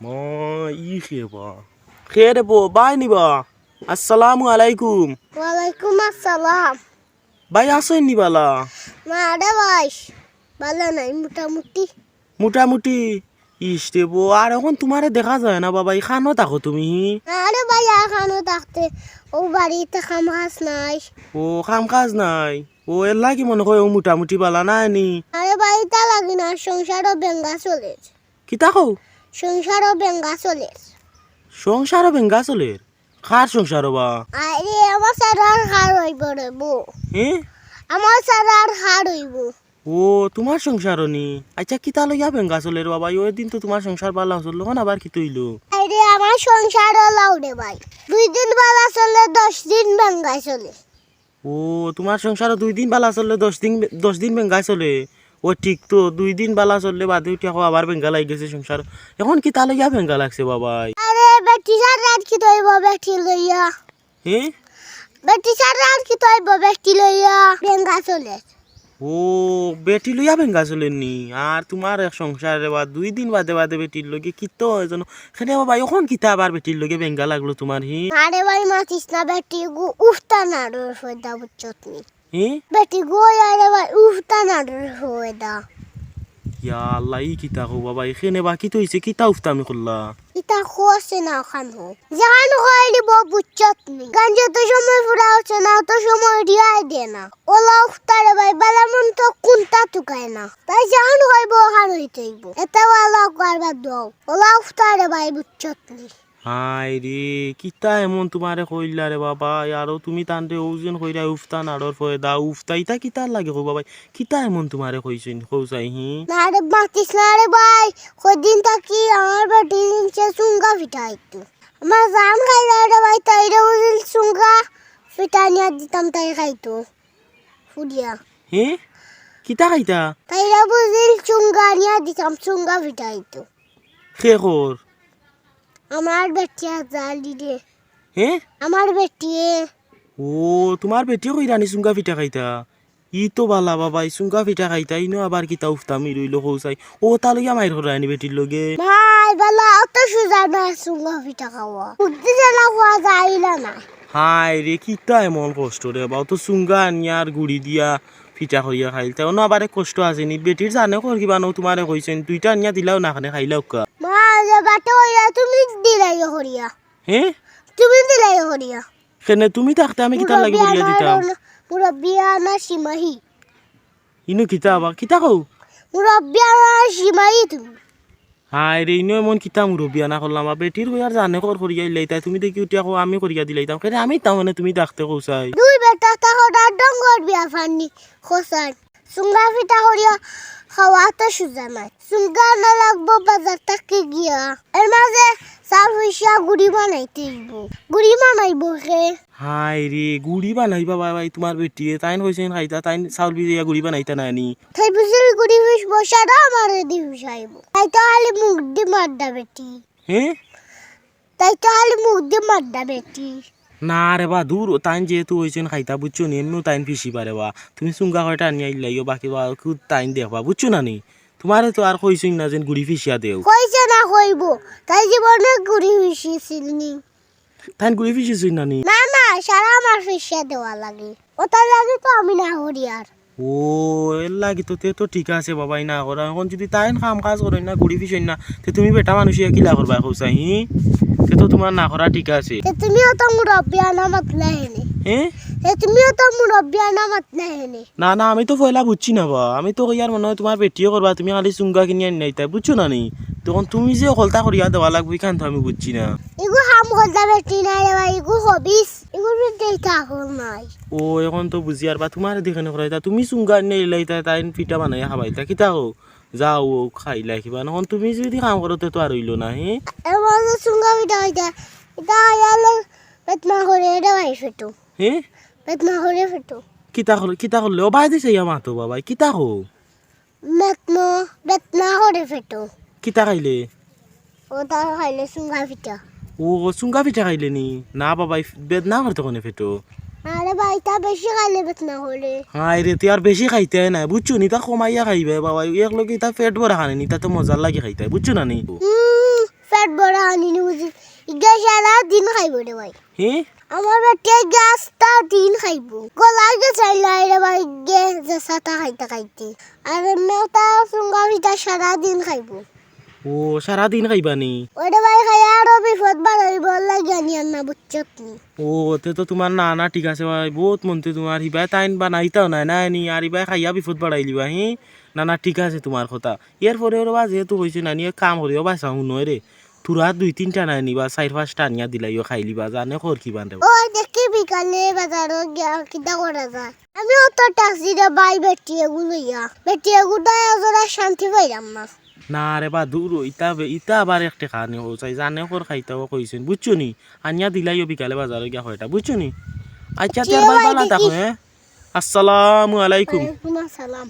মই খেবা খেয়ে দেবো বাই নিবা আসসালামু আলাইকুম ওয়ালাইকুম আসসালাম। ভাই আসেন নিবালা না রে ভাই, ভালো নাই মোটামুটি। মোটামুটি ইস দেবো আর এখন তোমারে দেখা যায় না বাবা এখানো থাকো তুমি আরে ভাই এখনো থাকতে ও বাড়িতে কাম কাজ নাই। ও কাম কাজ নাই ও এর লাগি মনে হয় ও মোটামুটি বালা নাই নি আরে ভাই তা লাগে না, সংসারও বেঙ্গা চলে, কিতা কও সংসারও বেঙ্গা চলে। সংসারও ভেঙ্গা চলে কার সংসার বা আরে আমার সারার হার হইব রে বউ, হ্যাঁ আমার সারার হার হইব। ও তোমার সংসার নি আচ্ছা কিতা লইয়া ভেঙ্গা চলে রে বাবা ওই দিন তো তোমার সংসার বালা চললো না আবার কি তৈলো আরে আমার সংসারও লাউ রে ভাই, 2 দিন বালা চলে 10 দিন বেঙ্গা চলে। ও তোমার সংসার 2 দিন বালা চললে 10 দিন ভেঙ্গা চলে ও ঠিক তো 2 দিন বালা চললে বাদে উঠে আবার ভেঙ্গা লাগি গেছে সংসার এখন কিতা লইয়া ভেঙ্গা লাগছে বাবাই আরে বেটি সার রাত কি তৈব বেটি লইয়া, হ্যাঁ বেটি সার রাত কি তৈব বেটি লইয়া বেঙ্গা চলে। ও বেটি লইয়া ভেঙ্গা চলেন নি আর তোমার এক সংসারে বা 2 দিন বাদে বাদে বেটির লগে কি তো এজন খেলে বাবা এখন কিতা আবার বেটির লগে ভেঙ্গা লাগলো তোমার আরে ভাই মাতিস না, বেটি গু উফতা না ডর ফয়দা বুঝছতনি। হ্যাঁ বেটি গো আরে ভাই উফতা না ডর ফয়দা। ইয়া আল্লাহ ই কিতা কো বাবা এখানে বা কি তো হইছে কিতা উফতামি করলা ইতা খোসে না খান হো জান হইলি বউ বুঝছতনি, গাঞ্জে তো সময় ফুরা হচ্ছে না, তো সময় রিয়াই দে না। ওলা উফতারে ভাই বালামন তো কোনটা তুকায় না, তাই জান হইব হার হইতেইব এটা ওলা করবার দাও। ওলা উফতারে ভাই বুঝছতনি। হাই রে কিতা এমন তোমারে কইলা রে বাবা আরো তুমি তানতে ওজন কইরা উফতা নাড়র ফয়ে দা উফতাইতা কিতা লাগে কো বাবা কিতা এমন তোমারে কইছেন কৌসাই না রে মাতিস না রে ভাই, কদিন থাকি আমার বেটি নিচে চুঙ্গা ফিটাইতো, আমার জান খাইলা রে ভাই, তাইরে বুঝিল চুঙ্গা ফিটা নিয়ে দিতাম, তাই খাইতো ফুডিয়া। হ্যাঁ কিতা খাইতা তাইরে বুঝিল চুঙ্গা নিয়ে দিতাম, চুঙ্গা ফিটাইতো। খে কর আমার বেটি জালি রে, হ্যাঁ আমার বেটি ও তোমার বেটি কইরা নি সুঙ্গা পিঠা খাইতা ই তো বালা বাবা ই সুঙ্গা পিঠা খাইতা ইনো আবার কিতা উফতামি রইল কৌসাই ও তা লইয়া মাইর করা আনি বেটির লগে ভাই বালা অত সুজা না চুঙ্গা ফিটা খাওয়া, বুদ্ধি জানা খাওয়া যাইলা না। হাই রে কিতা এমন কষ্ট রে বাবা তো সুঙ্গা আনিয়া আর গুড়ি দিয়া পিঠা করিয়া খাইলতা অন্য আবার কষ্ট আছে নি বেটির জানে কর কিবা নো তোমারে কইছেন দুইটা আনিয়া দিলাও না খানে খাইলাও কা মা যে বাটো হইয়া তুমি দিলাই হরিয়া, হ্যাঁ তুমি দিলাই হরিয়া। কেনে তুমি থাকতে আমি কিতা লাগি বলিয়া দিতাম মুরব্বী আনা সীমাহি, ইনো কিতা আবার কিতা কও মুরব্বী আনা সীমাহি তুমি। হাই রে ইনো এমন কিতা মুরব্বী আনা করলাম বেটির হই আর জানে কর করিয়া ইলাইতা তুমি দেখি উঠিয়া কো আমি করিয়া দিলাইতাম কেনে আমি তাও মানে তুমি থাকতে কৌসাই দুই বেটা তাহলে ডঙ্গর বিয়া ফানি খোসান সুঙ্গা ফিটা হরিয়া খাওয়া তো সুজা নাই, সুঙ্গা না লাগবো বাজার থেকে গিয়া, এর মাঝে চাল হইসা গুড়ি বানাইতে হইব, গুড়ি বানাইব হে। হাই রে গুড়ি বানাইবা বাবা তোমার বেটিয়ে তাইন কইছেন খাইতা তাইন চাউল ভিজিয়া গুড়ি বানাইতা নানি তাই বুঝিল গুড়ি হুইস বসারা আমার দি হুসাইব, তাই তো খালি মুখ দি মারদা বেটি, হ্যাঁ তাই তো খালি মুখ দি মারদা বেটি। না রে বা দূর তাইন যেহেতু হয়েছেন খাইতা বুঝছো নি এমনিও তাইন ফিসি পারে বা তুমি চুঙ্গা কয়টা আনিয়া ইলাইও বাকি বা খুব তাইন দেখবা বুঝছো না নি তোমারে তো আর কইছেন না যেন গুড়ি ফিসিয়া দেও কইছে না কইব, তাই জীবনে গুড়ি হুইসিছিল নি। তাইন গুড়ি ফিসিছই না নি না না সারা আমার ফিসিয়া দেওয়া লাগে, ওটার লাগে তো আমি না করি আর। ও এর লাগি তো তে তো ঠিক আছে বাবাই না করা এখন যদি তাইন কাম কাজ করেন না গুড়ি ফিসেন না তে তুমি বেটা মানুষিয়া কিলা করবা কৌসাই তে তো তোমার না করা ঠিক আছে তে তুমিও তো মুরব্বী আনা মাতলা হেনে, হ্যাঁ তে তুমিও তো মুরব্বী আনা মাতলা হেনে। না না আমি তো পয়লা বুঝছি না বা আমি তো ইয়ার মনে হয় তোমার বেটিও করবা তুমি খালি চুঙ্গা কিনে আনি নাই তাই বুঝছো না নি তখন তুমি যে কলতা করিয়া দেওয়া লাগবে এখান তো আমি বুঝছি না ইগু হাম করতে বেটি নাই রে ভাই, ইগু হবিস ইগু দেইতা হল নাই। ও এখন তো বুঝি আর বা তোমার দেখে নকরাইতা তুমি চুঙ্গা আনি লাইতা তাই পিঠা বানাই খাবাইতা কিতা কো যাও ও খাইলা কিবা নহন তুমি যদি কাম করতে তো আর হইলো না হ্যাঁ এবার যে সুঙ্গা বিটা হইতা এটা আয়ালে বেতমা করে এটা ভাই ফেটো, হ্যাঁ বেতমা করে ফেটো, কিতা করলে ও বাই দিছে ইয়া মাতো বাবা কিতা কো বেতমা করে ফেটো। কিতা খাইলে ওটা খাইলে সুঙ্গা পিঠা। ও চুঙ্গা পিঠা খাইলে নি না বাবা বেদ না করতে কোনে ফেটো আরে ভাই তা বেশি খাইলে বেতমা করে। হাই রে তুই আর বেশি খাইতে নাই বুঝছো নি তা কমাইয়া খাইবে বাবা এক লগে তা পেট ভরা খানে নি তা তো মজার লাগে খাইতে বুঝছো না নি পেট সারা দিন খাইব রে ভাই হে আমার বেটে গাছটা দিন খাইব গলার গেছে রে ভাই গে যে সাতা খাইতে খাইতে আর মেওটা সুঙ্গা ভিটা সারা দিন খাইব ও সারাদিন খাইবানি ওরে ভাই খাই আরো বিপদ বাড়াইব লাগে আনিয়ান না বুঝছত নি ও তে তো তোমার না না ঠিক আছে ভাই বহুত মন্ত্রী তোমার হিবাই তাইন বানাইতাও নাই নাই নি আর হিবাই খাইয়া বিপদ বাড়াই লিবা হি না না ঠিক আছে তোমার কথা ইয়ার পরে ওর বা যেহেতু হয়েছে না নিয়ে কাম করিও বাসা নয় রে তোরা 2-3টা নাই নিবা 4-5টা আনিয়া দিলাইও খাই লিবা জানে খর কি বান্ধব ও দেখি বিকালে বাজারও গিয়া কিটা করা যায় আমি অত ট্যাক্সি রে ভাই বেটি এগুলো ইয়া বেটি এগুলো ওরা শান্তি পাইলাম না না রে বা দূর ইতা আবার একটা খানি হো চাই জানে খর খাইতাও কইছেন বুঝছো নি আনিয়া দিলাইও বিকালে বাজারে গিয়া হয়টা বুঝছো নি আচ্ছা জি তোর ভাই ভাই, বালা দেখি। দেখো হ্যাঁ আসসালামু আলাইকুম ওয়ালাইকুম আসসালাম